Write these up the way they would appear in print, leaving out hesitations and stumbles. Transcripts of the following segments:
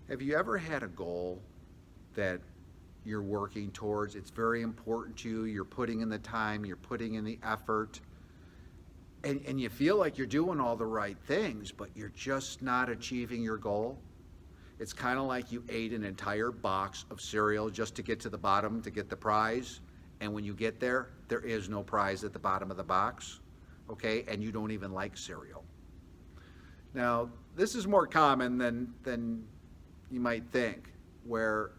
Have you ever had a goal that you're working towards? It's very important to you. You're putting in the time, you're putting in the effort, and you feel like you're doing all the right things, but you're just not achieving your goal. It's kind of like you ate an entire box of cereal just to get to the bottom to get the prize. And when you get there, there is no prize at the bottom of the box, okay? And you don't even like cereal. Now, this is more common than you might think, where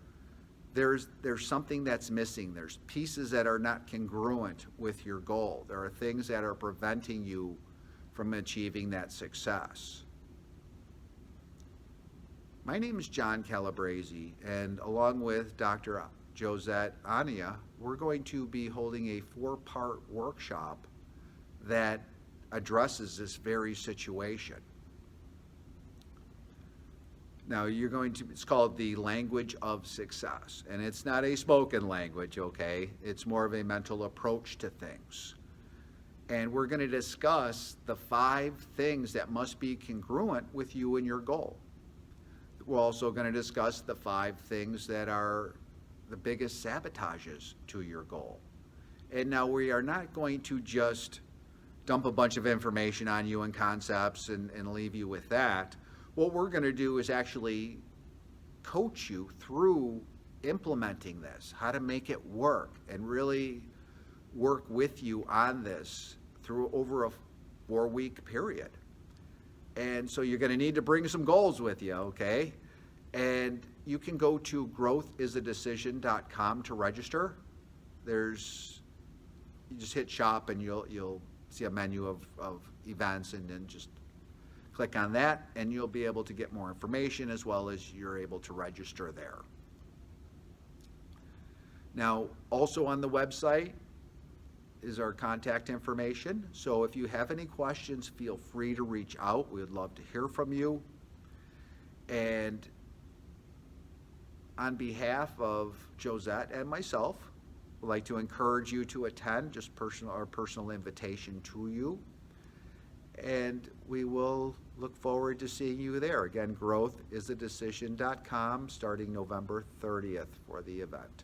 there's something that's missing. There's pieces that are not congruent with your goal. There are things that are preventing you from achieving that success. My name is John Calabrese, and along with Dr.Jousette, Anaya, we're going to be holding a 4-part workshop that addresses this very situation. Now it's called the language of success, and it's not a spoken language, okay? It's more of a mental approach to things. And we're going to discuss the 5 things that must be congruent with you and your goal. We're also going to discuss the 5 things that are the biggest sabotages to your goal. And now we are not going to just dump a bunch of information on you and concepts and leave you with that. What we're going to do is actually coach you through implementing this, how to make it work, and really work with you on this through over a 4-week period. And so you're going to need to bring some goals with you, okay? And you can go to growthisadecision.com to register. You just hit shop and you'll see a menu of events, and then just click on that and you'll be able to get more information, as well as you're able to register there. Now, also on the website is our contact information. So if you have any questions, feel free to reach out. We would love to hear from you. And on behalf of Jousette and myself, we'd like to encourage you to attend, our personal invitation to you. And we will look forward to seeing you there. Again, growthisadecision.com, starting November 30th for the event.